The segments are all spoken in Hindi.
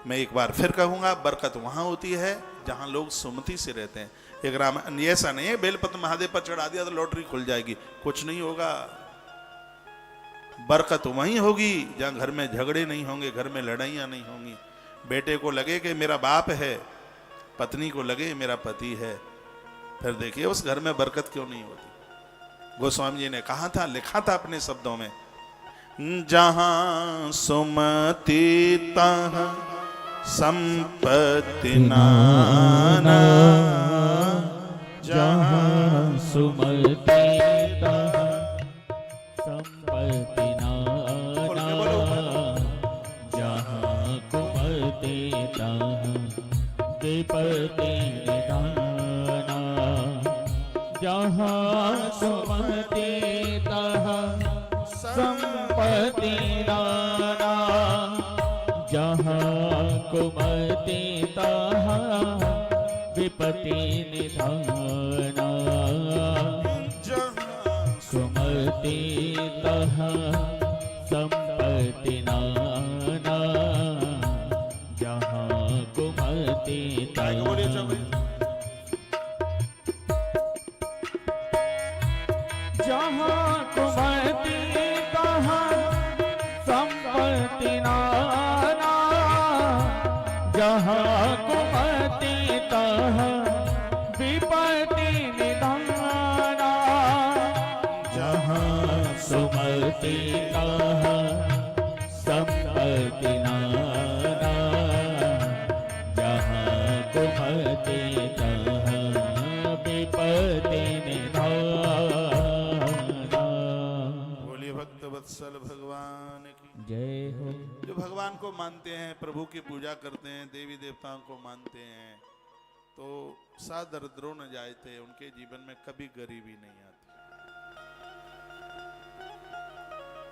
मैं एक बार फिर कहूंगा, बरकत वहां होती है जहां लोग सुमति से रहते हैं। एक राम ऐसा नहीं है बेलपत्र महादेव पर चढ़ा दिया तो लॉटरी खुल जाएगी, कुछ नहीं होगा। बरकत वहीं होगी जहां घर में झगड़े नहीं होंगे, घर में लड़ाइयां नहीं होंगी। बेटे को लगे कि मेरा बाप है, पत्नी को लगे मेरा पति है, फिर देखिए उस घर में बरकत क्यों नहीं होती। गोस्वामी जी ने कहा था, लिखा था अपने शब्दों में, जहां सुमति तहाँ संपत्ति नाना, जहाँ सुमति तहाँ संपत्ति नाना, जहाँ कुमति तहाँ विपत्ति निधाना, जहाँ सुमति तहाँ संपत्ति नाना, जहाँ कुमति तहाँ विपत्ति निधाना, सुमति तहाँ संपत्ति नाना, जहाँ कुमति तहाँ जहाँ कुमति तहाँ संपत्ति नाना, जहाँ कुमति तहाँ विपत्ति निधाना, जहाँ सुमति तहाँ संपत्ति नाना, जहाँ कुमति तहाँ विपत्ति निधाना। बोलिए भक्त वत्सल भगवान की जय हो। जो भगवान को मानते हैं, प्रभु की पूजा करते हैं, देवी देवताओं को मानते हैं, तो सा दरिद्रो न जायते, उनके जीवन में कभी गरीबी नहीं आती।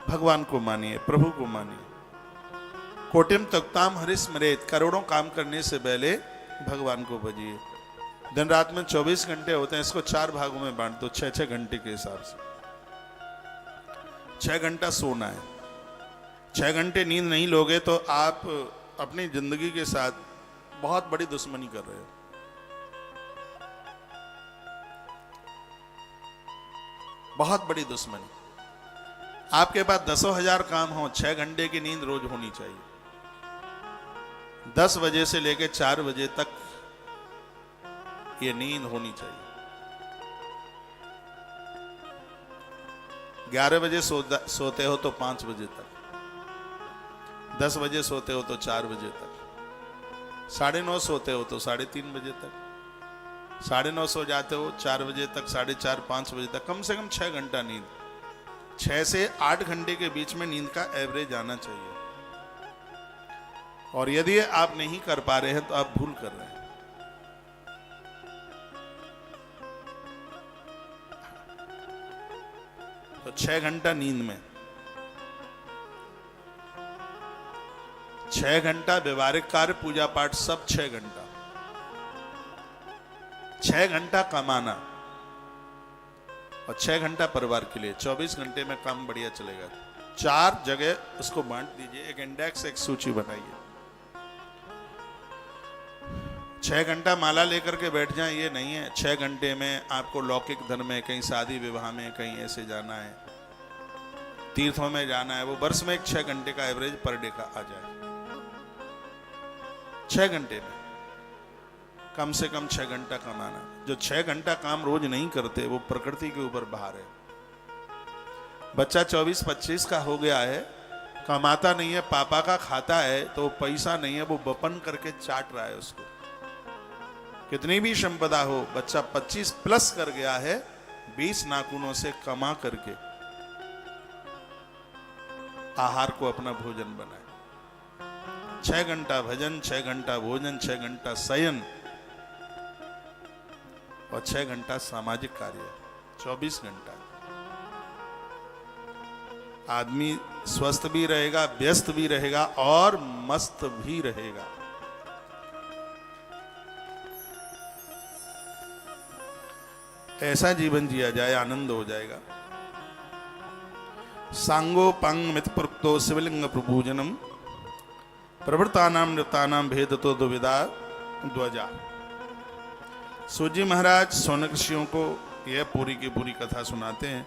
भगवान को मानिए, प्रभु को मानिए। कोटिम तक्ताम हरिस्मरेत, करोड़ों काम करने से पहले भगवान को भजिए। दिन रात में 24 घंटे होते हैं, इसको 4 भागों में बांट दो, 6-6 घंटे के हिसाब से। 6 घंटा सोना है, 6 घंटे नींद नहीं लोगे तो आप अपनी जिंदगी के साथ बहुत बड़ी दुश्मनी कर रहे हो। बहुत बड़ी दुश्मनी। आपके पास 10,000 काम हो, 6 घंटे की नींद रोज होनी चाहिए। 10 बजे से लेकर 4 बजे तक ये नींद होनी चाहिए। 11 बजे सोते हो तो 5 बजे तक, 10 बजे सोते हो तो 4 बजे तक, 9:30 सोते हो तो 3:30 बजे तक, 9:30 सो जाते हो 4 बजे तक, 4:30 5 बजे तक, कम से कम 6 घंटा नींद। 6 से 8 घंटे के बीच में नींद का एवरेज आना चाहिए। और यदि आप नहीं कर पा रहे हैं तो आप भूल कर रहे हैं। तो 6 घंटा नींद में, 6 घंटा व्यवहारिक कार्य पूजा पाठ सब 6 घंटा, 6 घंटा कमाना और 6 घंटा परिवार के लिए। 24 घंटे में काम बढ़िया चलेगा। 4 जगह उसको बांट दीजिए, एक इंडेक्स, एक सूची बनाइए। 6 घंटा माला लेकर के बैठ जाएं, ये नहीं है 6 घंटे में आपको लौकिक धर्म में, कहीं शादी विवाह में, कहीं ऐसे जाना है, तीर्थों में जाना है। वो वर्ष में एक 6 घंटे का एवरेज पर डे का आ जाए। 6 घंटे में कम से कम 6 घंटा कमाना। जो 6 घंटा काम रोज नहीं करते वो प्रकृति के ऊपर बाहर है। बच्चा 24-25 का हो गया है, कमाता नहीं है, पापा का खाता है, तो पैसा नहीं है, वो बपन करके चाट रहा है उसको। कितनी भी संपदा हो, बच्चा 25 प्लस कर गया है, 20 नाखूनों से कमा करके आहार को अपना भोजन बनाए। 6 घंटा भजन, 6 घंटा भोजन, 6 घंटा शयन और 6 घंटा सामाजिक कार्य, 24 घंटा। आदमी स्वस्थ भी रहेगा, व्यस्त भी रहेगा और मस्त भी रहेगा। ऐसा जीवन जिया जाए, आनंद हो जाएगा। सांगो पंग मित प्रोक्तो शिवलिंग प्रपूजनम प्रवृत्तानाम नृत्तानाम भेद तो दुविधा ध्वजा। सूजी महाराज शौनक ऋषियों को यह पूरी की पूरी कथा सुनाते हैं।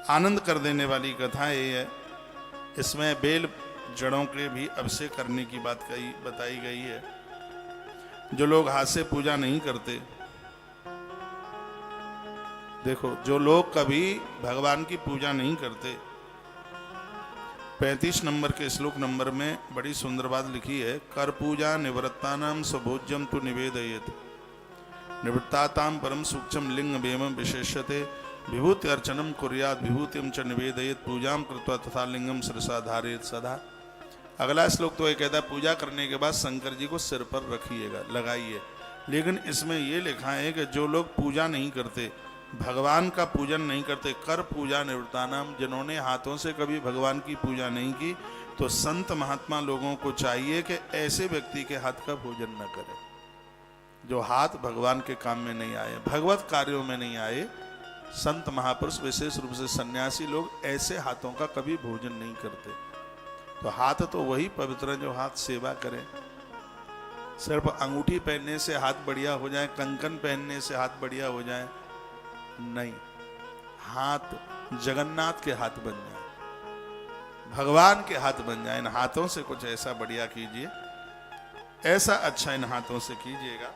आनंद कर देने वाली कथा ये है। इसमें बेल जड़ों के भी अभिषेक करने की बात बताई गई है। जो लोग हाथ से पूजा नहीं करते, देखो जो लोग कभी भगवान की पूजा नहीं करते, 35 नंबर के श्लोक नंबर में बड़ी सुंदर बात लिखी है। कर पूजा निवृत्तानाम स्वभोज्यम तु निवेदयेत निवृत्ताताम परम सूक्ष्म लिंग वेमं विशेष्यते विभूति अर्चनम कुर्यात विभूतिम च निवेदयेत पूजाम कृत्वा तथा लिंगम शिरसा धारयेत सदा। अगला श्लोक तो ये कहता है पूजा करने के बाद शंकर जी को सिर पर रखिएगा, लगाइए। लेकिन इसमें ये लिखा है कि जो लोग पूजा नहीं करते, भगवान का पूजन नहीं करते, कर पूजा निवृत्तानाम, जिन्होंने हाथों से कभी भगवान की पूजा नहीं की, तो संत महात्मा लोगों को चाहिए कि ऐसे व्यक्ति के हाथ का भोजन न करे जो हाथ भगवान के काम में नहीं आए, भगवत कार्यों में नहीं आए। संत महापुरुष, विशेष रूप से सन्यासी लोग ऐसे हाथों का कभी भोजन नहीं करते। तो हाथ तो वही पवित्र है जो हाथ सेवा करे। सिर्फ अंगूठी पहनने से हाथ बढ़िया हो जाए, कंकन पहनने से हाथ बढ़िया हो जाए, नहीं। हाथ जगन्नाथ के हाथ बन जाए, भगवान के हाथ बन जाए। इन हाथों से कुछ ऐसा बढ़िया कीजिए, ऐसा अच्छा इन हाथों से कीजिएगा।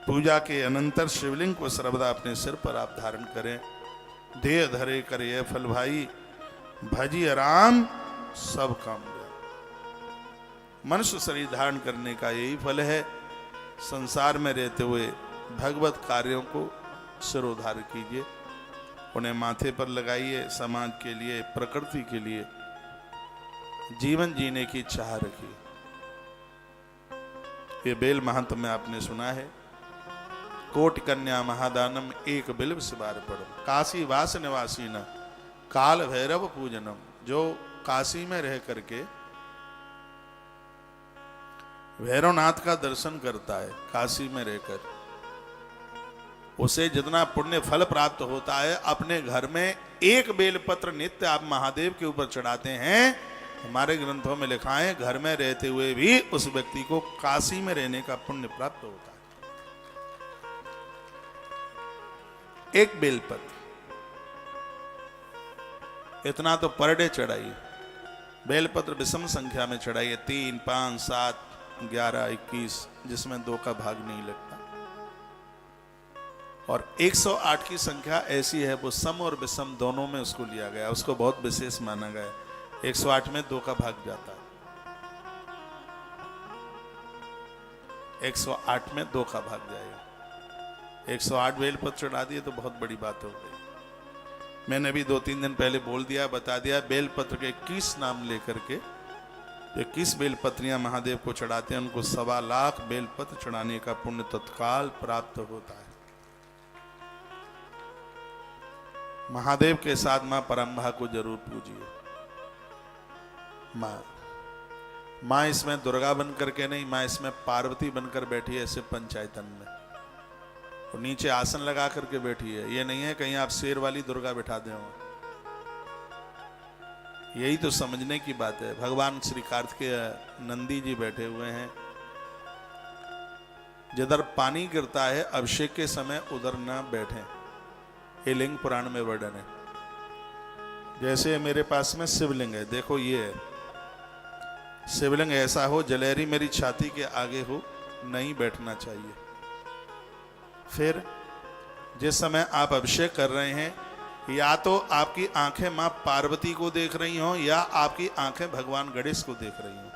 पूजा के अनंतर शिवलिंग को सर्वदा अपने सिर पर आप धारण करें। देह धरे करे फल भाई, भजिए राम सब काम दे। मनुष्य शरीर धारण करने का यही फल है। संसार में रहते हुए भगवत कार्यों को सिरोधार कीजिए, उन्हें माथे पर लगाइए। समाज के लिए, प्रकृति के लिए जीवन जीने की चाह रखिए। ये बेल महात्म्य में आपने सुना है। कोटि कन्या महादानम एक बिल्व सिबार पड़ो, काशी वास निवासी न काल भैरव पूजनम। जो काशी में रह करके भैरवनाथ का दर्शन करता है, काशी में रहकर, उसे जितना पुण्य फल प्राप्त होता है, अपने घर में एक बेलपत्र नित्य आप महादेव के ऊपर चढ़ाते हैं। हमारे ग्रंथों में लिखा है घर में रहते हुए भी उस व्यक्ति को काशी में रहने का पुण्य प्राप्त होता है। एक बेलपत्र, इतना तो पर डे चढ़ाइए। बेलपत्र विषम संख्या में चढ़ाइए, 3, 5, 7, 11, 21, जिसमें 2 का भाग नहीं लगता। और 108 की संख्या ऐसी है, वो सम और विषम दोनों में उसको लिया गया, उसको बहुत विशेष माना गया। 108 में 2 का भाग जाता है, 108 में 2 का भाग जाएगा। 108 बेलपत्र चढ़ा दिए तो बहुत बड़ी बात हो गई। मैंने भी 2-3 दिन पहले बोल दिया, बता दिया, बेलपत्र के 21 नाम लेकर के 21 बेलपत्रियां महादेव को चढ़ाते हैं, उनको 1.25 लाख बेलपत्र चढ़ाने का पुण्य तत्काल प्राप्त होता है। महादेव के साथ मां परंभा को जरूर पूजिए। मां इसमें दुर्गा बन करके नहीं, मां इसमें पार्वती बनकर बैठी है, ऐसे पंचायतन में। और नीचे आसन लगा करके बैठी है। ये नहीं है कहीं आप शेर वाली दुर्गा बिठा दें। यही तो समझने की बात है। भगवान श्री कार्तिकेय नंदी जी बैठे हुए हैं। जिधर पानी गिरता है अभिषेक के समय उधर ना बैठें, ये लिंग पुराण में वर्णन है। जैसे मेरे पास में शिवलिंग है, देखो ये है शिवलिंग, ऐसा हो जलेरी मेरी छाती के आगे हो, नहीं बैठना चाहिए। फिर जिस समय आप अभिषेक कर रहे हैं, या तो आपकी आंखें मां पार्वती को देख रही हों या आपकी आंखें भगवान गणेश को देख रही हों।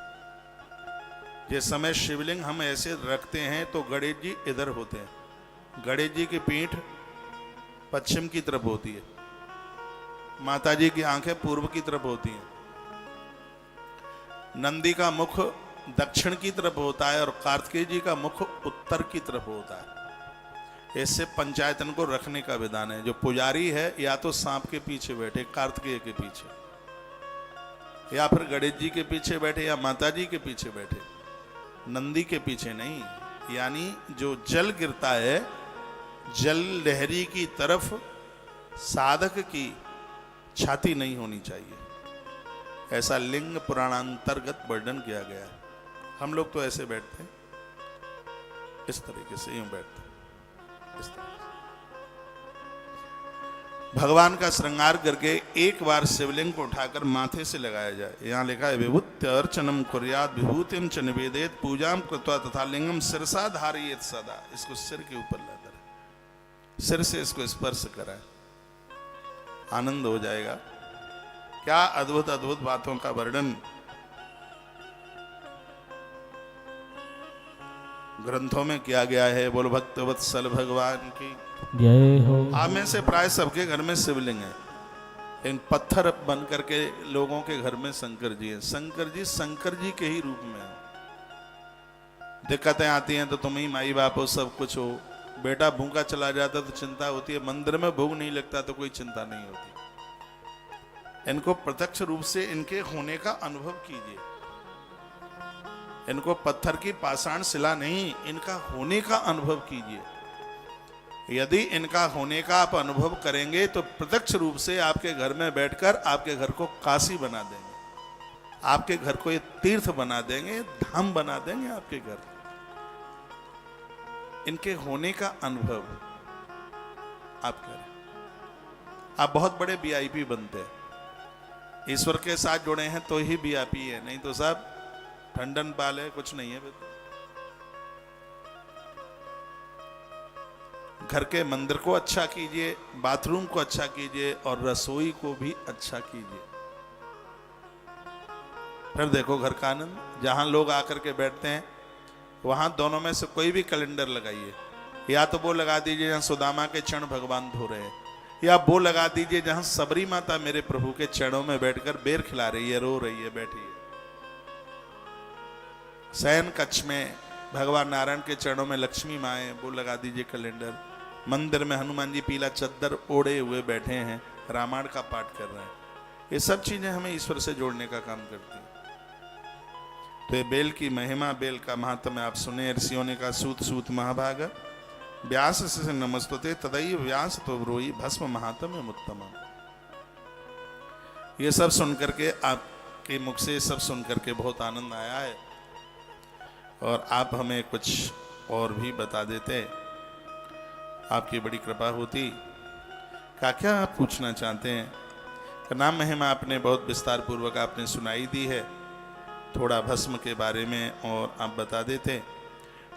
जिस समय शिवलिंग हम ऐसे रखते हैं तो गणेश जी इधर होते हैं, गणेश जी की पीठ पश्चिम की तरफ होती है, माता जी की आंखें पूर्व की तरफ होती हैं, नंदी का मुख दक्षिण की तरफ होता है और कार्तिकेय जी का मुख उत्तर की तरफ होता है। इससे पंचायतन को रखने का विधान है। जो पुजारी है या तो सांप के पीछे बैठे, कार्तिकेय के पीछे, या फिर गणेश जी के पीछे बैठे या माता जी के पीछे बैठे, नंदी के पीछे नहीं। यानी जो जल गिरता है, जल लहरी की तरफ साधक की छाती नहीं होनी चाहिए। ऐसा लिंग पुराणांतर्गत वर्णन किया गया है। हम लोग तो ऐसे बैठते हैं, इस तरीके से यूं बैठते हैं, इस तरीके से। भगवान का श्रृंगार करके एक बार शिवलिंग को उठाकर माथे से लगाया जाए। यहां लिखा है विभूत्य अर्चनम कुर्यात विभूतिम च निवेदेत पूजाम कृत्वा तथा लिंगम सिरसा धारयेत सदा। इसको सिर के ऊपर लाकर सिर से इसको स्पर्श कराए, आनंद हो जाएगा। क्या अद्भुत अद्भुत बातों का वर्णन ग्रंथों में किया गया है। बोल भक्त वत्सल भगवान की जय हो। आप में से प्राय सबके घर में शिवलिंग है, इन पत्थर बन करके लोगों के घर में शंकर जी हैं। शंकर जी के ही रूप में है। दिक्कतें आती हैं तो तुम ही माई बाप हो, सब कुछ हो। बेटा भूखा चला जाता तो चिंता होती है, मंदिर में भूख नहीं लगता तो कोई चिंता नहीं होती। इनको प्रत्यक्ष रूप से इनके होने का अनुभव कीजिए। इनको पत्थर की पाषाण शिला नहीं, इनका होने का अनुभव कीजिए। यदि इनका होने का आप अनुभव करेंगे तो प्रत्यक्ष रूप से आपके घर में बैठकर आपके घर को काशी बना देंगे, आपके घर को ये तीर्थ बना देंगे, धाम बना देंगे आपके घर। इनके होने का अनुभव आप करें। आप बहुत बड़े वीआईपी बनते हैं। ईश्वर के साथ जुड़े हैं तो ही वीआईपी है, नहीं तो सब ठंडन पाल है, कुछ नहीं है। घर के मंदिर को अच्छा कीजिए, बाथरूम को अच्छा कीजिए और रसोई को भी अच्छा कीजिए। फिर देखो घर का आनंद। जहां लोग आकर के बैठते हैं वहां दोनों में से कोई भी कैलेंडर लगाइए। या तो वो लगा दीजिए जहां सुदामा के चरण भगवान धो रहे हैं, या वो लगा दीजिए जहां सबरी माता मेरे प्रभु के चरणों में बैठकर बेर खिला रही है, रो रही है, बैठी है। शयन कक्ष में भगवान नारायण के चरणों में लक्ष्मी माँ है, वो लगा दीजिए कैलेंडर। मंदिर में हनुमान जी पीला चद्दर ओढ़े हुए बैठे हैं, रामायण का पाठ कर रहे हैं। ये सब चीजें हमें ईश्वर से जोड़ने का काम करती हैं। तो ये बेल की महिमा, बेल का महात्म्य आप सुने। ऋषियों ने कहा सूत सूत महाभाग व्यास से नमस्तुते तदैव व्यास तो ब्रूहि भस्म महात्म्य उत्तम। ये सब सुन करके आपके मुख से सब सुन करके बहुत आनंद आया है, और आप हमें कुछ और भी बता देते, आपकी बड़ी कृपा होती। क्या आप पूछना चाहते हैं? का नाम महिमा आपने बहुत विस्तार पूर्वक आपने सुनाई दी है। थोड़ा भस्म के बारे में और आप बता देते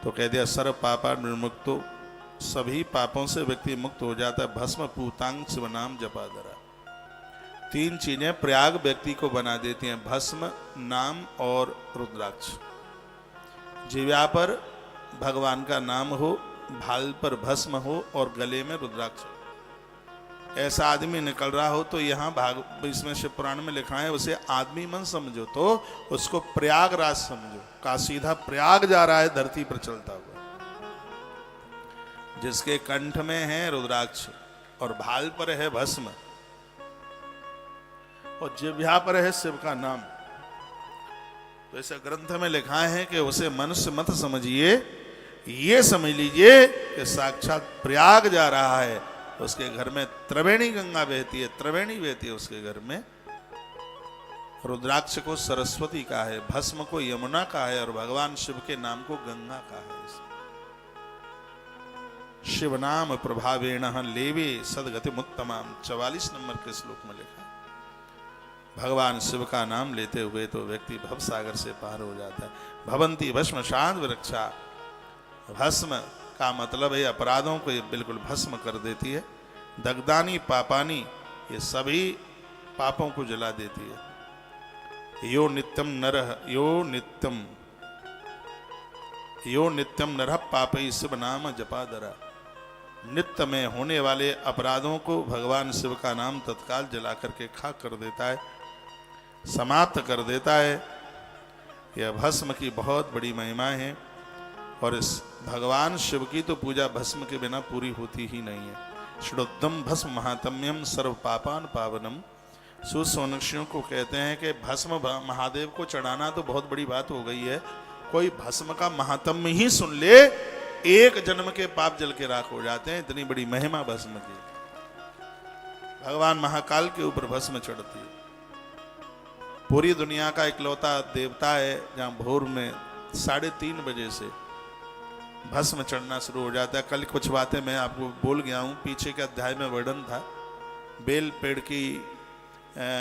तो कह दिया सर्व पापा निर्मुक्तो, सभी पापों से व्यक्ति मुक्त हो जाता है। भस्म पूतांग शिव नाम जपादरा। 3 चीजें प्रयाग व्यक्ति को बना देती हैं, भस्म, नाम और रुद्राक्ष। जिह्वा पर भगवान का नाम हो, भाल पर भस्म हो और गले में रुद्राक्ष हो। ऐसा आदमी निकल रहा हो तो यहाँ इसमें शिव पुराण में लिखा है उसे आदमी मन समझो, तो उसको प्रयागराज समझो। का सीधा प्रयाग जा रहा है धरती पर चलता हुआ। जिसके कंठ में है रुद्राक्ष और भाल पर है भस्म और जिह्वा पर है शिव का नाम, तो ऐसे ग्रंथ में लिखा है कि उसे मनुष्य मत समझिए, ये समझ लीजिए कि साक्षात प्रयाग जा रहा है। उसके घर में त्रिवेणी गंगा बहती है, त्रिवेणी बहती है उसके घर में। रुद्राक्ष को सरस्वती का है, भस्म को यमुना का है और भगवान शिव के नाम को गंगा का है। शिव नाम प्रभावेण लेवे सदगति मुत्तमाम, 44 नंबर के श्लोक में लिखा है। भगवान शिव का नाम लेते हुए तो व्यक्ति भव सागर से पार हो जाता है। भवंती भस्म शांत वृक्षा, भस्म का मतलब है अपराधों को ये बिल्कुल भस्म कर देती है। दग्धानी पापानी, ये सभी पापों को जला देती है। यो नित्यम नरः पापै शिव नाम जपादरा। नित्य में होने वाले अपराधों को भगवान शिव का नाम तत्काल जला करके खाक कर देता है, समाप्त कर देता है। यह भस्म की बहुत बड़ी महिमा है और इस भगवान शिव की तो पूजा भस्म के बिना पूरी होती ही नहीं है। शुद्धम भस्म महात्म्यम सर्व पापान पावनम। सूत सोनक्षियों को कहते हैं कि भस्म महादेव को चढ़ाना तो बहुत बड़ी बात हो गई है, कोई भस्म का महात्म्य ही सुन ले, एक जन्म के पाप जल के राख हो जाते हैं। इतनी बड़ी महिमा भस्म की। भगवान महाकाल के ऊपर भस्म चढ़ती है, पूरी दुनिया का इकलौता देवता है जहाँ भोर में 3:30 बजे से भस्म चढ़ना शुरू हो जाता है। कल कुछ बातें मैं आपको बोल गया हूँ, पीछे के अध्याय में वर्णन था। बेल पेड़ की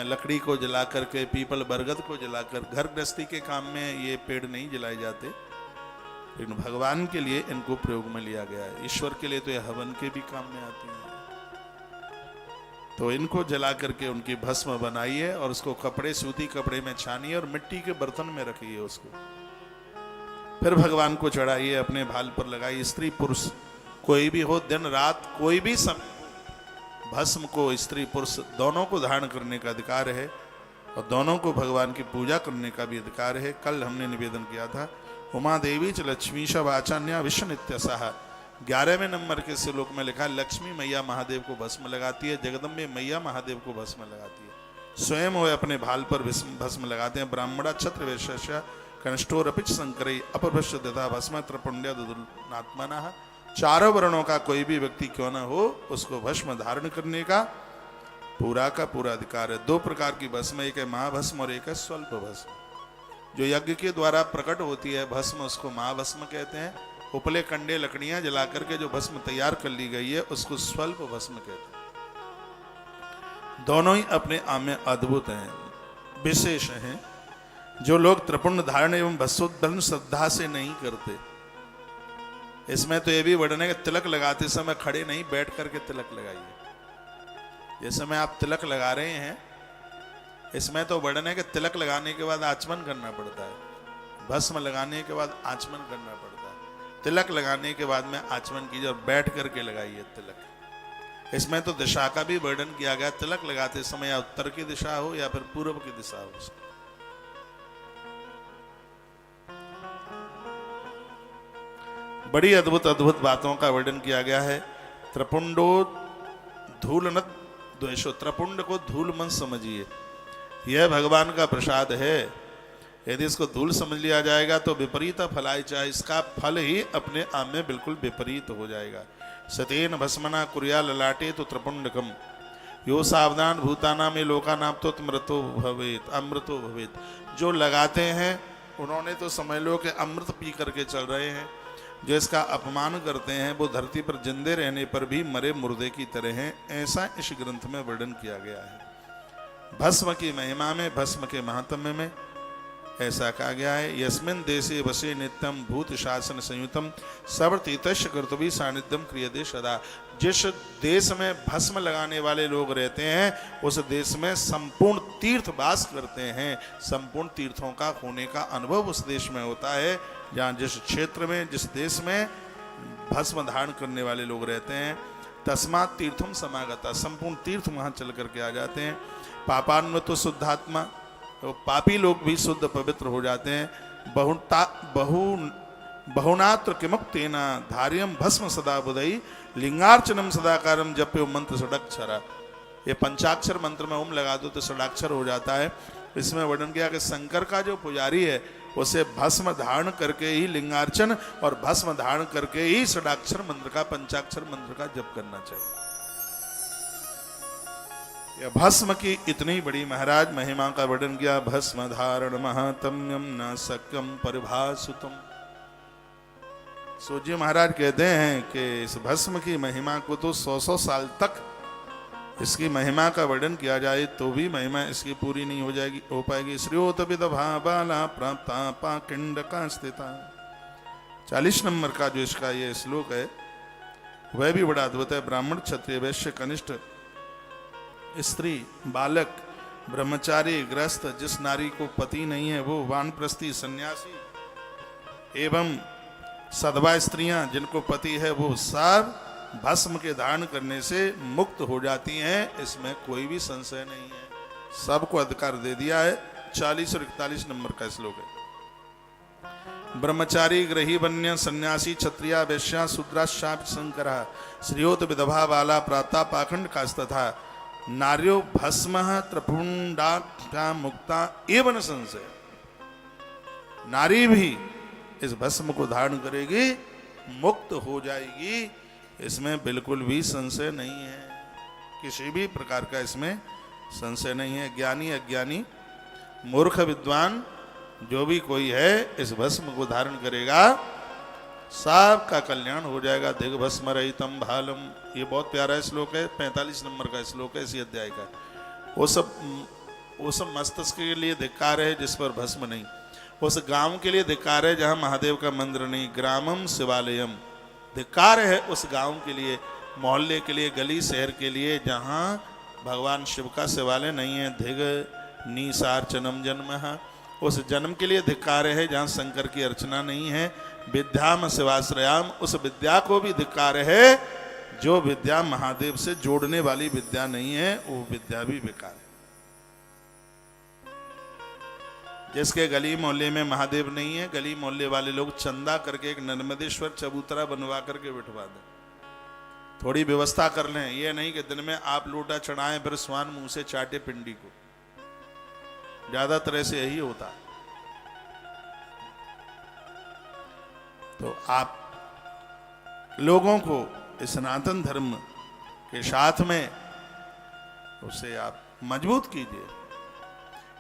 लकड़ी को जला करके, पीपल बरगद को जलाकर, घर गृहस्थी के काम में ये पेड़ नहीं जलाए जाते, लेकिन भगवान के लिए इनको प्रयोग में लिया गया है। ईश्वर के लिए तो ये हवन के भी काम में आती हैं। तो इनको जला करके उनकी भस्म बनाइए और उसको कपड़े, सूती कपड़े में छानिए और मिट्टी के बर्तन में रखिए उसको, फिर भगवान को चढ़ाइए, अपने भाल पर लगाइए। स्त्री पुरुष कोई भी हो, दिन रात कोई भी समय, भस्म को स्त्री पुरुष दोनों को धारण करने का अधिकार है और दोनों को भगवान की पूजा करने का भी अधिकार है। कल हमने निवेदन किया था, उमा देवी च लक्ष्मी वाचान्या विश्व नित्यसाह, 11वें नंबर के श्लोक में लिखा है, लक्ष्मी मैया महादेव को भस्म लगाती है, जगदम्बे मैया महादेव को भस्म लगाती है, स्वयं वो अपने भाल पर भस्म लगाते हैं। ब्राह्मणा छत्र वैश्य कनिष्ठोरपिच शंकरई अपभ्रष्ट तथा भस्म त्रिपुण्य दुर्नात्मना, चारों वर्णों का कोई भी व्यक्ति क्यों न हो, उसको भस्म धारण करने का पूरा अधिकार है। 2 प्रकार की भस्म, एक है महाभस्म और एक है स्वल्प भस्म। जो यज्ञ के द्वारा प्रकट होती है भस्म, उसको महाभस्म कहते हैं। उपले कंडे लकड़ियां जला करके जो भस्म तैयार कर ली गई है उसको स्वल्प भस्म कहते हैं। दोनों ही अपने आप में अद्भुत हैं, विशेष हैं। जो लोग त्रिपुंड धारण एवं भस्मोद्भरण श्रद्धा से नहीं करते, इसमें तो ये भी वर्णन है कि तिलक लगाते समय खड़े नहीं, बैठ करके तिलक लगाइए। जिस समय आप तिलक लगा रहे हैं, इसमें तो वर्णन है कि तिलक लगाने के बाद आचमन करना पड़ता है, भस्म लगाने के बाद आचमन करना पड़ता है। तिलक लगाने के बाद में आचमन कीजिए और बैठ करके लगाइए तिलक। इसमें तो दिशा का भी वर्णन किया गया, तिलक लगाते समय या उत्तर की दिशा हो या फिर पूर्व की दिशा हो। बड़ी अद्भुत बातों का वर्णन किया गया है। त्रिपुंडो धूलनत द्वेषो, त्रिपुंड को धूल मन समझिए, यह भगवान का प्रसाद है। यदि इसको धूल समझ लिया जाएगा तो विपरीत फलाय चाहे, इसका फल ही अपने आप में बिल्कुल विपरीत हो जाएगा। सतेन भस्मना कुरिया ललाटे तो त्रिपुंडकम, यो सावधान भूताना में लोका नाम तो अमृतो भवेत। जो लगाते हैं उन्होंने तो समझ लो कि अमृत पी करके चल रहे हैं, जो इसका अपमान करते हैं वो धरती पर जिंदे रहने पर भी मरे मुर्दे की तरह हैं। ऐसा इस ग्रंथ में वर्णन किया गया है। भस्म की महिमा में, भस्म के महात्म्य में ऐसा कहा गया है, यस्मिन देशे वसे नित्यम भूत शासन संयुतम सर्वतीतश कर्तव्य सानिध्यम क्रियते सदा। जिस देश में भस्म लगाने वाले लोग रहते हैं उस देश में संपूर्ण तीर्थ वास करते हैं। संपूर्ण तीर्थों का होने का अनुभव उस देश में होता है, जहाँ जिस क्षेत्र में, जिस देश में भस्म धारण करने वाले लोग रहते हैं। तस्मात् तीर्थम समागता, संपूर्ण तीर्थ वहाँ चल करके आ जाते हैं। पापान्वितो शुद्धात्मा, तो पापी लोग भी शुद्ध पवित्र हो जाते हैं। बहुनात्र किमुक्तेना धार्यम भस्म सदा बुधई लिंगार्चनम सदाकारम जप्यो मंत्र षडाक्षरा। ये पंचाक्षर मंत्र में ओम लगा दो तो षडाक्षर हो जाता है। इसमें वर्णन किया कि शंकर का जो पुजारी है उसे भस्म धारण करके ही लिंगार्चन और भस्म धारण करके ही षडाक्षर मंत्र का, पंचाक्षर मंत्र का जप करना चाहिए। यह भस्म की इतनी बड़ी महाराज महिमा का वर्णन किया। भस्म धारण महात्म्यम न सक्यम परिभाषितम। सूजी महाराज कहते हैं कि इस भस्म की महिमा को तो 100 साल तक इसकी महिमा का वर्णन किया जाए तो भी महिमा इसकी पूरी नहीं हो पाएगी। श्रियोत विदभा बाला प्राप्ता पाकिंड का स्थिता। 40 नंबर का जो इसका ये श्लोक है वह भी बड़ा अद्भुत है। ब्राह्मण क्षत्रिय वैश्य कनिष्ठ स्त्री बालक ब्रह्मचारी गृहस्थ, जिस नारी को पति नहीं है वो वानप्रस्थी सन्यासी एवं सधवा स्त्रियां जिनको पति है वो सब भस्म के धारण करने से मुक्त हो जाती हैं। इसमें कोई भी संशय नहीं है, सबको अधिकार दे दिया है। 40 और 41 नंबर का श्लोक है। ब्रह्मचारी गृही वन्य सन्यासी क्षत्रिया वैश्या शूद्राशाप शंकर श्रियोत विधवा वाला प्राता पाखंड का तथा नार्यो भस्म त्रिपुंडा मुक्ता एवं संशय। नारी भी इस भस्म को धारण करेगी, मुक्त हो जाएगी, इसमें बिल्कुल भी संशय नहीं है, किसी भी प्रकार का इसमें संशय नहीं है। ज्ञानी अज्ञानी मूर्ख विद्वान जो भी कोई है इस भस्म को धारण करेगा सबका कल्याण हो जाएगा। दिग्भस्म रहितम भालम, ये बहुत प्यारा श्लोक है, 45 नंबर का श्लोक है इसी अध्याय का। वो सब मस्तिष्क के लिए धिक्कार है जिस पर भस्म नहीं, उस गांव के लिए धिक्कार है जहां महादेव का मंदिर नहीं। ग्रामम शिवालयम, धिक्कार है उस गांव के लिए, मोहल्ले के लिए, गली शहर के लिए जहां भगवान शिव का शिवालय नहीं है। धिग नीसार्चनम जन्म, उस जन्म के लिए धिक्कार है जहां शंकर की अर्चना नहीं है। विद्याम शिवाश्रयाम, उस विद्या को भी धिक्कार है जो विद्या महादेव से जोड़ने वाली विद्या नहीं है, वो विद्या भी बेकार है। जिसके गली मोहल्ले में महादेव नहीं है, गली मोहल्ले वाले लोग चंदा करके एक नर्मदेश्वर चबूतरा बनवा करके बिठवा दें, थोड़ी व्यवस्था कर लें। ये नहीं कि दिन में आप लोटा चढ़ाएं फिर स्वान मुंह से चाटे पिंडी को, ज्यादातर ऐसे यही होता है। तो आप लोगों को इस सनातन धर्म के साथ में उसे आप मजबूत कीजिए।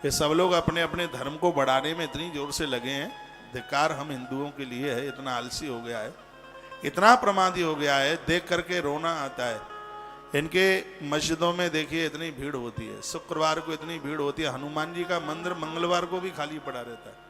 ये सब लोग अपने अपने धर्म को बढ़ाने में इतनी जोर से लगे हैं, धिक्कार हम हिंदुओं के लिए है। इतना आलसी हो गया है, इतना प्रमादी हो गया है, देख करके रोना आता है। इनके मस्जिदों में देखिए इतनी भीड़ होती है, शुक्रवार को इतनी भीड़ होती है। हनुमान जी का मंदिर मंगलवार को भी खाली पड़ा रहता है।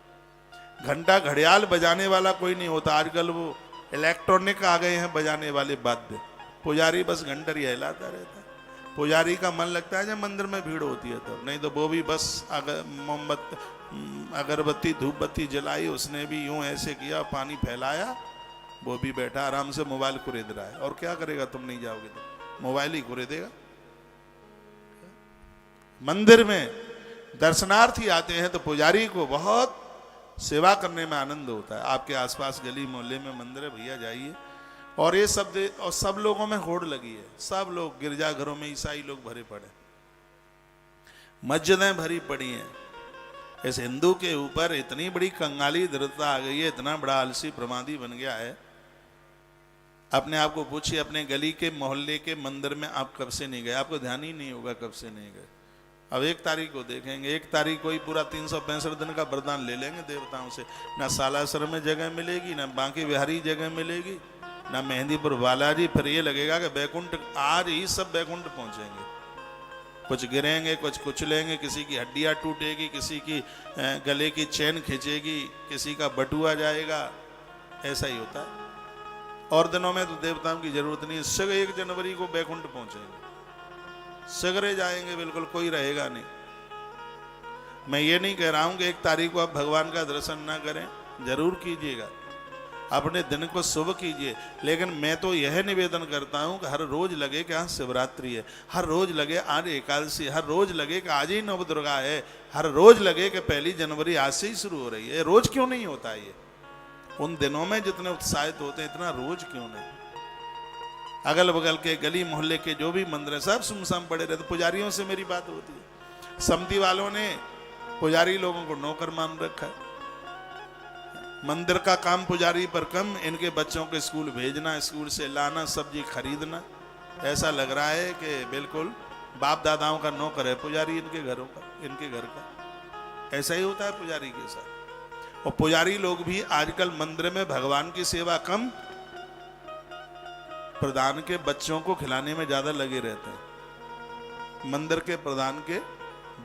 घंटा घड़ियाल बजाने वाला कोई नहीं होता, आजकल वो इलेक्ट्रॉनिक आ गए हैं बजाने वाले वाद्य। पुजारी बस घंटर ही हिलाता रहता है। पुजारी का मन लगता है जब मंदिर में भीड़ होती है तो, नहीं तो वो भी बस मोमबत्ती अगरबत्ती धूपबत्ती जलाई, उसने भी यूं ऐसे किया, पानी फैलाया, वो भी बैठा आराम से मोबाइल खरीद रहा है। और क्या करेगा, तुम नहीं जाओगे तो मोबाइल ही खरीदेगा। मंदिर में दर्शनार्थी आते हैं तो पुजारी को बहुत सेवा करने में आनंद होता है। आपके आसपास गली मोहल्ले में मंदिर है, भैया जाइए। और ये सब लोगों में होड़ लगी है, सब लोग गिरजाघरों में ईसाई लोग भरे पड़े, मस्जिदें भरी पड़ी हैं। इस हिंदू के ऊपर इतनी बड़ी कंगाली दृढ़ता आ गई है, इतना बड़ा आलसी प्रमादी बन गया है। अपने आप को पूछिए, अपने गली के मोहल्ले के मंदिर में आप कब से नहीं गए? आपको ध्यान ही नहीं होगा कब से नहीं गए। अब 1 तारीख को देखेंगे, 1 तारीख को ही पूरा 365 दिन का वरदान ले लेंगे देवताओं से। ना सालासर में जगह मिलेगी, ना बांके बिहारी जगह मिलेगी, ना मेहंदीपुर बालाजी। फिर ये लगेगा कि बैकुंठ, आज ही सब बैकुंठ पहुंचेंगे। कुछ गिरेंगे, कुछ कुचलेंगे, किसी की हड्डियां टूटेगी, किसी की गले की चैन खींचेगी, किसी का बटुआ जाएगा, ऐसा ही होता है। और दिनों में तो देवताओं की जरूरत नहीं है। सग 1 जनवरी को बैकुंठ पहुंचेंगे, सगरे जाएंगे, बिल्कुल कोई रहेगा नहीं। मैं ये नहीं कह रहा हूं कि 1 तारीख को आप भगवान का दर्शन ना करें, जरूर कीजिएगा, अपने दिन को शुभ कीजिए। लेकिन मैं तो यह निवेदन करता हूं कि हर रोज लगे कि आज शिवरात्रि है, हर रोज लगे आज एकादशी, हर रोज लगे कि आज ही नवदुर्गा है, हर रोज लगे कि 1 जनवरी आज से ही शुरू हो रही है। रोज क्यों नहीं होता ये? उन दिनों में जितने उत्साहित होते हैं, इतना रोज क्यों नहीं? अगल बगल के गली मोहल्ले के जो भी मंदिर है सब सुमसाम पड़े रहते। पुजारियों से मेरी बात होती है, समिति वालों ने पुजारी लोगों को नौकर मान रखा है। मंदिर का काम पुजारी पर कम, इनके बच्चों के स्कूल भेजना, स्कूल से लाना, सब्जी खरीदना। ऐसा लग रहा है कि बिल्कुल बाप दादाओं का नौकर है पुजारी इनके घरों का, इनके घर का। ऐसा ही होता है पुजारी के साथ। और पुजारी लोग भी आजकल मंदिर में भगवान की सेवा कम, प्रधान के बच्चों को खिलाने में ज्यादा लगे रहते हैं। मंदिर के प्रधान के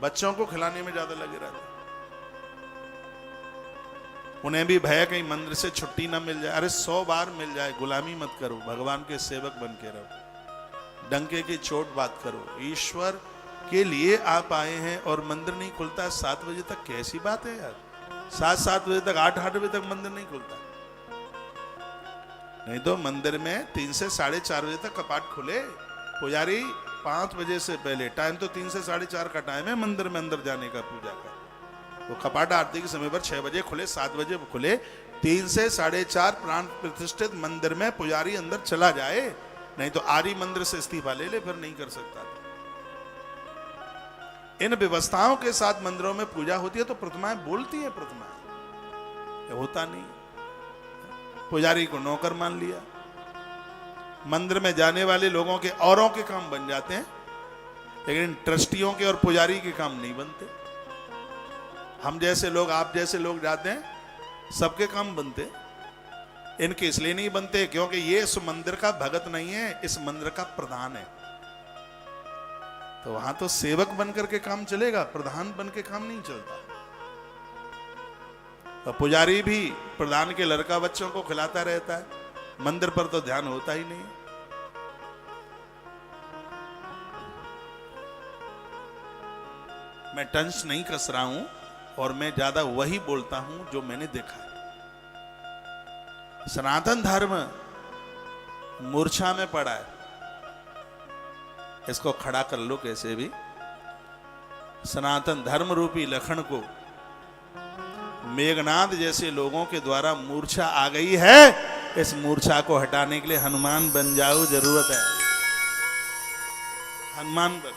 बच्चों को खिलाने में ज्यादा लगे रहते हैं। उन्हें भी भय कहीं मंदिर से छुट्टी ना मिल जाए। अरे 100 बार मिल जाए, गुलामी मत करो, भगवान के सेवक बन के रहो, डंके की चोट बात करो। ईश्वर के लिए आप आए हैं और मंदिर नहीं खुलता 7 बजे तक, कैसी बात है यार? 7 बजे तक, 8 बजे तक मंदिर नहीं खुलता। नहीं तो मंदिर में 3 से 4:30 बजे तक कपाट खुले। पुजारी 5 बजे से पहले, टाइम तो 3 से 4:30 का टाइम है मंदिर में अंदर जाने का, पूजा का। वो कपाट आरती के समय पर 6 बजे खुले, 7 बजे खुले, 3 से 4:30 प्राण प्रतिष्ठित मंदिर में पुजारी अंदर चला जाए। नहीं तो आरी मंदिर से इस्तीफा ले ले, फिर नहीं कर सकता। इन व्यवस्थाओं के साथ मंदिरों में पूजा होती है तो प्रतिमाएं बोलती है, प्रतिमाएं होता नहीं। पुजारी को नौकर मान लिया। मंदिर में जाने वाले लोगों के औरों के काम बन जाते हैं, लेकिन ट्रस्टियों के और पुजारी के काम नहीं बनते। हम जैसे लोग, आप जैसे लोग जाते हैं, सबके काम बनते, इनके इसलिए नहीं बनते क्योंकि ये इस मंदिर का भगत नहीं है, इस मंदिर का प्रधान है। तो वहां तो सेवक बनकर के काम चलेगा, प्रधान बन के काम नहीं चलता। तो पुजारी भी प्रधान के लड़का बच्चों को खिलाता रहता है, मंदिर पर तो ध्यान होता ही नहीं। मैं टंच नहीं कस रहा हूं और मैं ज्यादा वही बोलता हूं जो मैंने देखा है। सनातन धर्म मूर्छा में पड़ा है, इसको खड़ा कर लो कैसे भी। सनातन धर्म रूपी लखन को मेघनाद जैसे लोगों के द्वारा मूर्छा आ गई है, इस मूर्छा को हटाने के लिए हनुमान बन जाओ, जरूरत है हनुमान बन।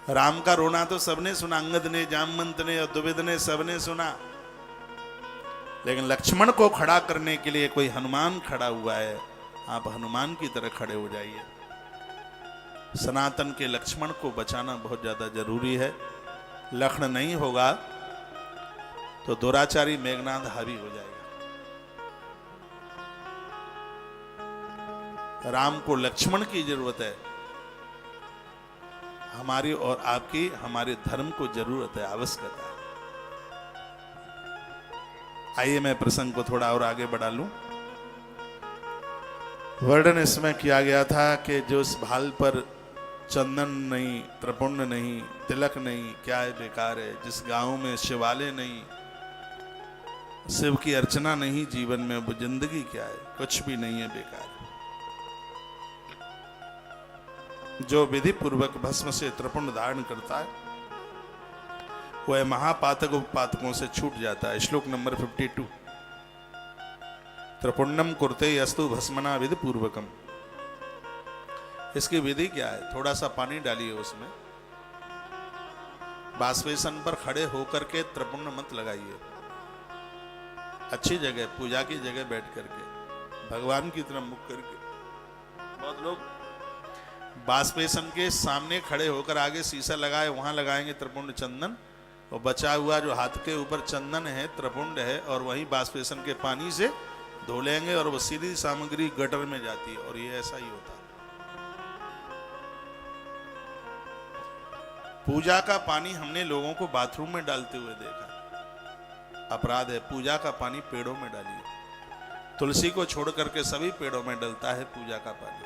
राम का रोना तो सबने सुना, अंगद ने, जामवंत ने और द्विविद ने, सबने सुना, लेकिन लक्ष्मण को खड़ा करने के लिए कोई हनुमान खड़ा हुआ है। आप हनुमान की तरह खड़े हो जाइए। सनातन के लक्ष्मण को बचाना बहुत ज्यादा जरूरी है। लक्ष्मण नहीं होगा तो दुराचारी मेघनाद हावी हो जाएगा। राम को लक्ष्मण की जरूरत है, हमारी और आपकी, हमारे धर्म को जरूरत है, आवश्यकता है। आइए मैं प्रसंग को थोड़ा और आगे बढ़ा लूं। वर्णन इसमें किया गया था कि जो इस भाल पर चंदन नहीं, त्रिपुंड नहीं, तिलक नहीं, क्या है, बेकार है। जिस गांव में शिवालय नहीं, शिव की अर्चना नहीं जीवन में, वो जिंदगी क्या है, कुछ भी नहीं है, बेकार है। जो विधि पूर्वक भस्म से त्रिपुंड धारण करता है वह महापातक उपपातकों से छूट जाता है। श्लोक नंबर 52। त्रिपुंडम कुरते यस्तु भस्मना विधि पूर्वकम। इसकी विधि क्या है? थोड़ा सा पानी डालिए उसमें, बाष्पेसन पर खड़े होकर के त्रिपुंड मत लगाइए, अच्छी जगह, पूजा की जगह बैठ करके, भगवान की तरफ मुख करके। बहुत लोग बाष्पेसन के सामने खड़े होकर आगे शीशा लगाए, वहां लगाएंगे त्रिपुंड चंदन, और बचा हुआ जो हाथ के ऊपर चंदन है, त्रिपुंड है, और वहीं बाष्पेसन के पानी से धो लेंगे और वो सीधी सामग्री गटर में जाती है। और ये ऐसा ही होता है। पूजा का पानी हमने लोगों को बाथरूम में डालते हुए देखा, अपराध है। पूजा का पानी पेड़ों में डालिए। तुलसी को छोड़ करके सभी पेड़ों में डलता है पूजा का पानी।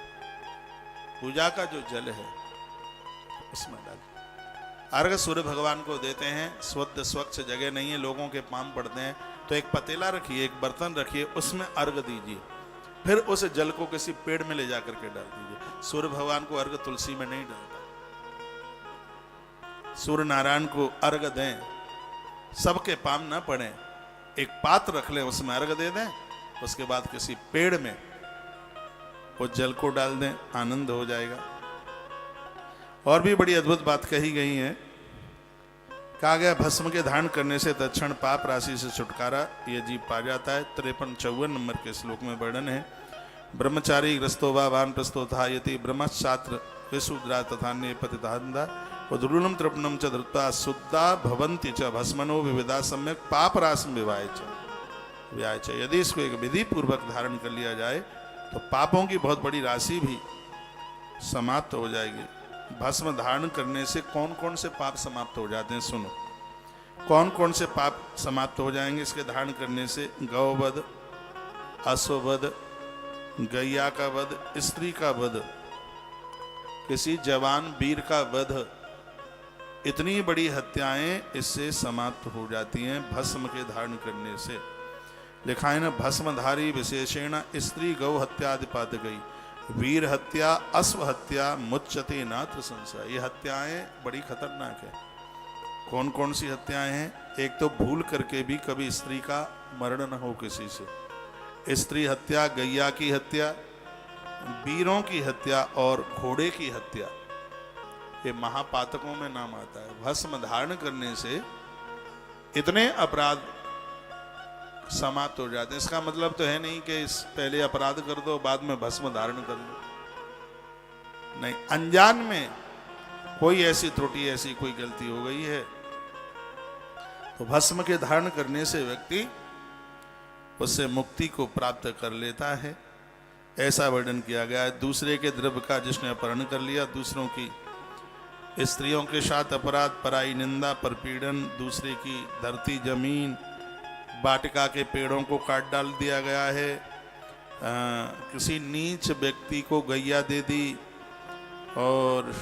पूजा का जो जल है उसमें डालिए। अर्घ सूर्य भगवान को देते हैं, शुद्ध स्वच्छ जगह नहीं है, लोगों के पाम पड़ते हैं, तो एक पतीला रखिए, एक बर्तन रखिए, उसमें अर्घ दीजिए, फिर उस जल को किसी पेड़ में ले जाकर के डाल दीजिए। सूर्य भगवान को अर्घ तुलसी में नहीं डालता। सूर्य नारायण को अर्घ दें, सबके पाम ना पड़े, एक पात्र रख लें, उसमें अर्घ दे दें, उसके बाद किसी पेड़ में वो जल को डाल दें, आनंद हो जाएगा। और भी बड़ी अद्भुत बात कही गई है। कहा गया भस्म के धारण करने से तत्क्षण पाप राशि से छुटकारा यह जीव पा जाता है। 53-54 नंबर के श्लोक में वर्णन है। ब्रह्मचारी ग्रस्तो वा वानप्रस्थो था यति ब्रह्मशास्त्र विशुद्रा तथा नेपतितांदा उद्रुलम त्रिपुणम च धृत्वा शुद्धा भवन्ति च भस्मनो विविधा सम्यक पाप राशि विवाय च। यदि इसको एक विधि पूर्वक धारण कर लिया जाए तो पापों की बहुत बड़ी राशि भी समाप्त हो जाएगी। भस्म धारण करने से कौन कौन से पाप समाप्त हो जाते हैं, सुनो। कौन कौन से पाप समाप्त हो जाएंगे इसके धारण करने से? गौवध, अश्ववध, गैया का वध, स्त्री का वध, किसी जवान वीर का वध, इतनी बड़ी हत्याएं इससे समाप्त हो जाती हैं भस्म के धारण करने से। लिखा है ना, भस्मधारी विशेषेण स्त्री गौ हत्यादि पात गई, वीर हत्या अश्व हत्या मुच्यते नात्र संशय। ये हत्याएं बड़ी खतरनाक है। कौन कौन सी हत्याएं हैं? एक तो भूल करके भी कभी स्त्री का मरण न हो किसी से, स्त्री हत्या, गैया की हत्या, वीरों की हत्या और घोड़े की हत्या, ये महापातकों में नाम आता है। भस्म धारण करने से इतने अपराध समाप्त हो जाते हैं। इसका मतलब तो है नहीं कि इस पहले अपराध कर दो बाद में भस्म धारण कर लो, नहीं। अनजान में कोई ऐसी त्रुटि, ऐसी कोई गलती हो गई है, तो भस्म के धारण करने से व्यक्ति उससे मुक्ति को प्राप्त कर लेता है, ऐसा वर्णन किया गया है। दूसरे के द्रव्य का जिसने अपहरण कर लिया, दूसरों की स्त्रियों के साथ अपराध, पराई निंदा, परपीड़न, दूसरे की धरती, जमीन, वाटिका के पेड़ों को काट डाल दिया गया है, किसी नीच व्यक्ति को गैया दे दी, और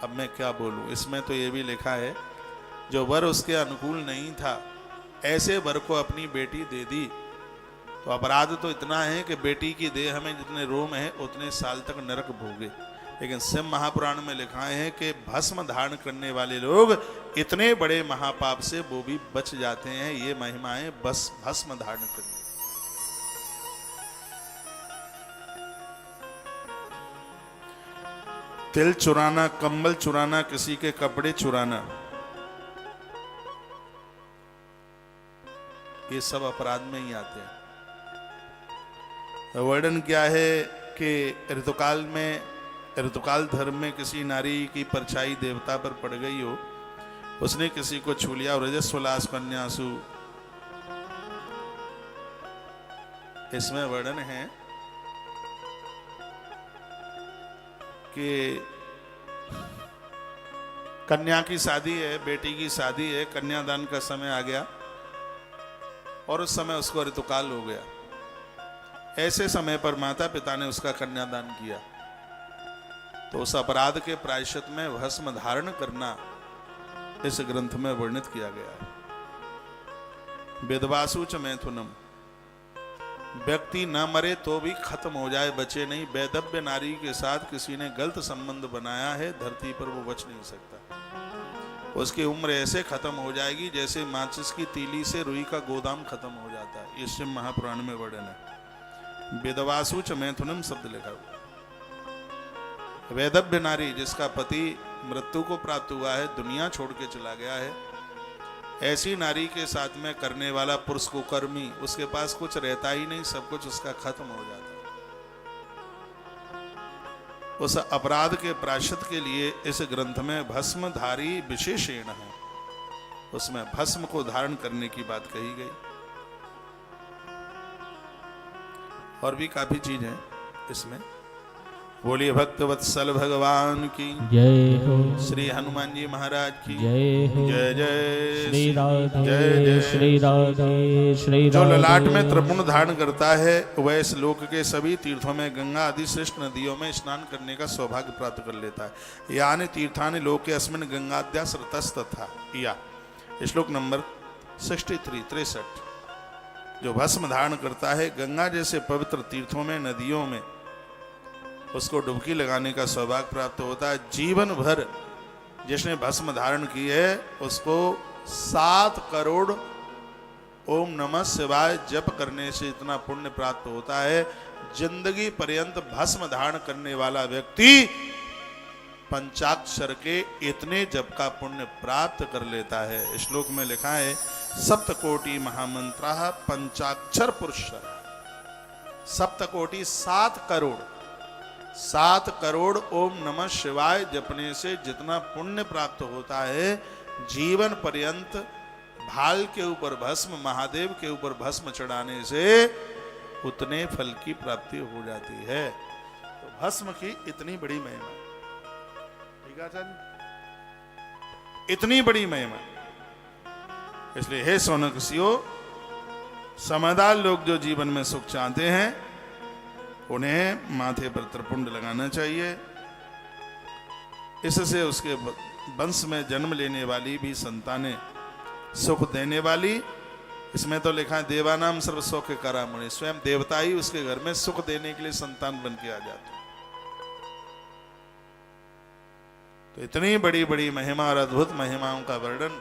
अब मैं क्या बोलूं, इसमें तो ये भी लिखा है जो वर उसके अनुकूल नहीं था ऐसे वर को अपनी बेटी दे दी। तो अपराध तो इतना है कि बेटी की देह में जितने रोम है उतने साल तक नरक भोगे। लेकिन शिव महापुराण में लिखा है कि भस्म धारण करने वाले लोग इतने बड़े महापाप से वो भी बच जाते हैं। ये महिमाएं बस भस्म धारण करने। तिल चुराना, कंबल चुराना, किसी के कपड़े चुराना, ये सब अपराध में ही आते हैं। वर्णन क्या है कि ऋतुकाल धर्म में किसी नारी की परछाई देवता पर पड़ गई हो, उसने किसी को छू लिया, रजस्वलास कन्यासु, इसमें वर्णन है कि कन्या की शादी है, बेटी की शादी है, कन्यादान का समय आ गया और उस समय उसको ऋतुकाल हो गया। ऐसे समय पर माता पिता ने उसका कन्यादान किया, तो उस अपराध के प्रायश्चित में भस्म धारण करना इस ग्रंथ में वर्णित किया गया है। वेदवासु च मैथुनम, व्यक्ति न मरे तो भी खत्म हो जाए, बचे नहीं। वैदव्य नारी के साथ किसी ने गलत संबंध बनाया है, धरती पर वो बच नहीं सकता। उसकी उम्र ऐसे खत्म हो जाएगी जैसे माचिस की तीली से रुई का गोदाम खत्म हो जाता है। ये शिव महापुराण में वर्णन है। वेदवासु च मैथुनम शब्द लिखा हुआ। वैदव्य नारी जिसका पति मृत्यु को प्राप्त हुआ है, दुनिया छोड़ के चला गया है, ऐसी नारी के साथ में करने वाला पुरुष कुकर्मी, उसके पास कुछ रहता ही नहीं, सब कुछ उसका खत्म हो जाता है। उस अपराध के प्रायश्चित के लिए इस ग्रंथ में भस्मधारी विशेषण है, उसमें भस्म को धारण करने की बात कही गई। और भी काफी चीज है इसमें। बोलिए भक्त वत्सल भगवान की जय हो, श्री हनुमान जी महाराज की जय हो, जय जय श्री राधे, जय जय। श्री राधे, श्री जो राधे। ललाट में त्रिपुण धारण करता है वह इस लोक के सभी तीर्थों में, गंगा आदि श्रेष्ठ नदियों में स्नान करने का सौभाग्य प्राप्त कर लेता है। यानी तीर्थानि लोके अस्मिन् गंगाद्या स्रतस्तथा। या श्लोक नंबर 63। जो भस्म धारण करता है गंगा जैसे पवित्र तीर्थों में, नदियों में, उसको डुबकी लगाने का सौभाग्य प्राप्त होता है। जीवन भर जिसने भस्म धारण की है उसको 7 करोड़ ओम नमः शिवाय जप करने से इतना पुण्य प्राप्त होता है। जिंदगी पर्यंत भस्म धारण करने वाला व्यक्ति पंचाक्षर के इतने जप का पुण्य प्राप्त कर लेता है। श्लोक में लिखा है 7 महामंत्रः पंचाक्षर पुरुष। 7 7 करोड़ ओम नमः शिवाय जपने से जितना पुण्य प्राप्त होता है, जीवन पर्यंत भाल के ऊपर भस्म, महादेव के ऊपर भस्म चढ़ाने से उतने फल की प्राप्ति हो जाती है। तो भस्म की इतनी बड़ी महिमा, ठीक है आचार्य, इतनी बड़ी महिमा। इसलिए हे सोनकसियो, समझदार लोग जो जीवन में सुख चाहते हैं उन्हें माथे पर त्रिपुंड लगाना चाहिए। इससे उसके वंश में जन्म लेने वाली भी संतानें सुख देने वाली। इसमें तो लिखा है देवानाम सर्व सौख्य करामणि, स्वयं देवता ही उसके घर में सुख देने के लिए संतान बन के आ जाते। तो इतनी बड़ी बड़ी महिमा और अद्भुत महिमाओं का वर्णन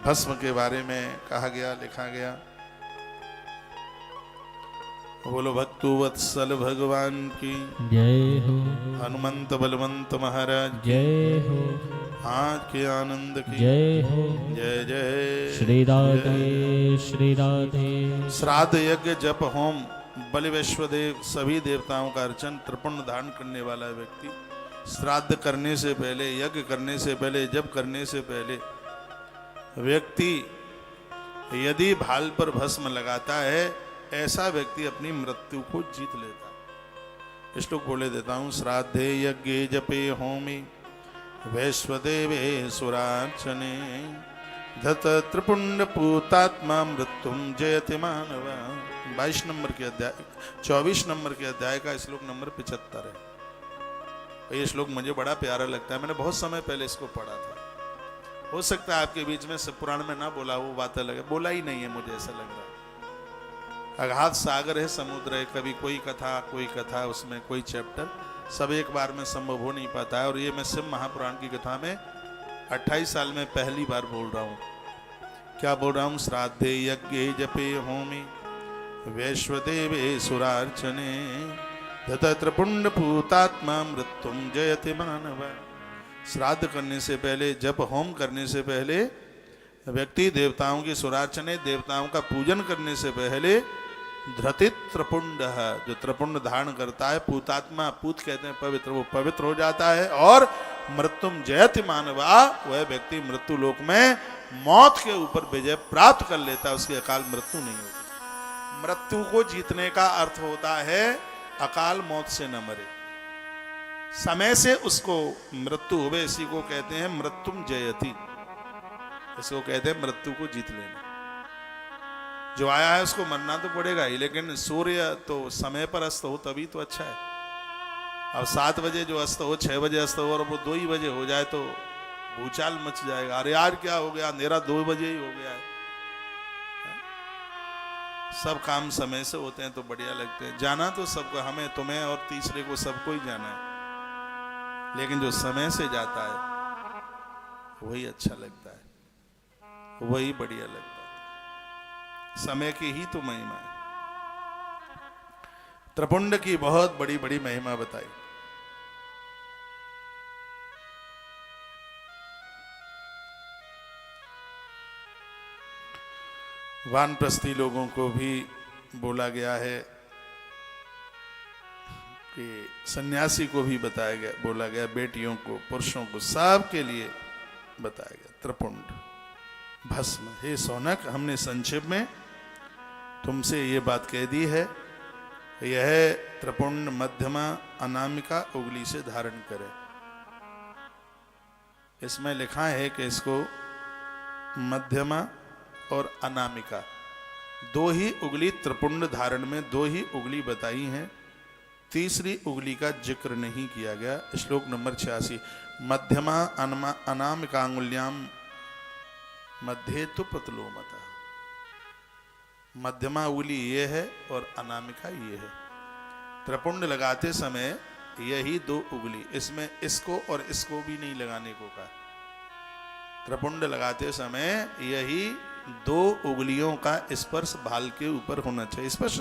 भस्म के बारे में कहा गया, लिखा गया। बोलो भक्तु वत्सल भगवान की जय हो, हनुमंत बलवंत महाराज की जय हो, आज के आनंद की जय हो, जय जय। श्री राधे, श्री राधे। श्राद्ध यज्ञ जप होम बलि वैश्वदेव सभी देवताओं का अर्चन त्रिपुंड धारण करने वाला व्यक्ति श्राद्ध करने से पहले, यज्ञ करने से पहले, जप करने से पहले व्यक्ति यदि भाल पर भस्म लगाता है, ऐसा व्यक्ति अपनी मृत्यु को जीत लेता है। श्लोक बोले देता हूं। श्राद्धे यज्ञे जपे होमी वैश्वदेवे सुरार्चने धत त्रिपुंड पूतात्मा मृत्युम जयति मानव। 22 नंबर के अध्याय, 24 नंबर के अध्याय का श्लोक नंबर 75 है। ये श्लोक मुझे बड़ा प्यारा लगता है, मैंने बहुत समय पहले इसको पढ़ा था। हो सकता है आपके बीच में सब पुराण में ना बोला, वो बात अलग है, बोला ही नहीं है, मुझे ऐसा लग रहा है। अगाध सागर है, समुद्र है, कभी कोई कथा उसमें कोई चैप्टर, सब एक बार में संभव हो नहीं पाता है। और ये मैं शिव महापुराण की कथा में 28 साल में पहली बार बोल रहा हूँ। क्या बोल रहा हूँ? श्राद्धे यज्ञे जपे होमी वैश्वदेवे सुरार्चने धतत्र पुंड पूतात्मा मृत्युम जयति मानव। श्राद्ध करने से पहले, जप होम करने से पहले व्यक्ति देवताओं की सुरार्चने, देवताओं का पूजन करने से पहले धृतित त्रिपुंड, जो त्रिपुंड धारण करता है, पूतात्मा, पूत कहते हैं पवित्र, वो पवित्र हो जाता है। और मृत्युम जयति मानवा, वह व्यक्ति मृत्यु लोक में मौत के ऊपर विजय प्राप्त कर लेता है, उसकी अकाल मृत्यु नहीं होती। मृत्यु को जीतने का अर्थ होता है अकाल मौत से न मरे, समय से उसको मृत्यु होवे, इसी को कहते हैं मृत्युम जयति, इसको कहते हैं मृत्यु को जीत लेना। जो आया है उसको मरना तो पड़ेगा ही, लेकिन सूर्य तो समय पर अस्त हो तभी तो अच्छा है। अब 7 बजे जो अस्त हो, 6 बजे अस्त हो और वो 2 ही बजे हो जाए तो भूचाल मच जाएगा। अरे यार क्या हो गया, अंधेरा 2 बजे ही हो गया है। सब काम समय से होते हैं तो बढ़िया लगते हैं। जाना तो सबको, हमें, तुम्हें और तीसरे को, सबको ही जाना है, लेकिन जो समय से जाता है वही अच्छा लगता है, वही बढ़िया लगता है। समय की ही तो महिमा है। त्रिपुंड की बहुत बड़ी बड़ी महिमा बताई। वानप्रस्थी लोगों को भी बोला गया है कि सन्यासी को भी बताया गया, बोला गया, बेटियों को, पुरुषों को, सब के लिए बताया गया। त्रिपुंड भस्म। हे सौनक, हमने संक्षेप में तुमसे ये बात कह दी है, यह त्रिपुंड मध्यमा अनामिका उंगली से धारण करे। इसमें लिखा है कि इसको मध्यमा और अनामिका 2 ही उंगली, त्रिपुंड धारण में 2 ही उंगली बताई हैं, तीसरी उंगली का जिक्र नहीं किया गया। श्लोक नंबर 86। मध्यमा अनामिकांगुल्याम मध्य तो प्रतलोमता। मध्यमा उंगली ये है और अनामिका ये है। त्रिपुंड लगाते समय यही 2 उंगली, इसमें इसको और इसको भी नहीं लगाने को कहा। त्रिपुंड लगाते समय यही 2 उंगलियों का स्पर्श भाल के ऊपर होना चाहिए। स्पर्श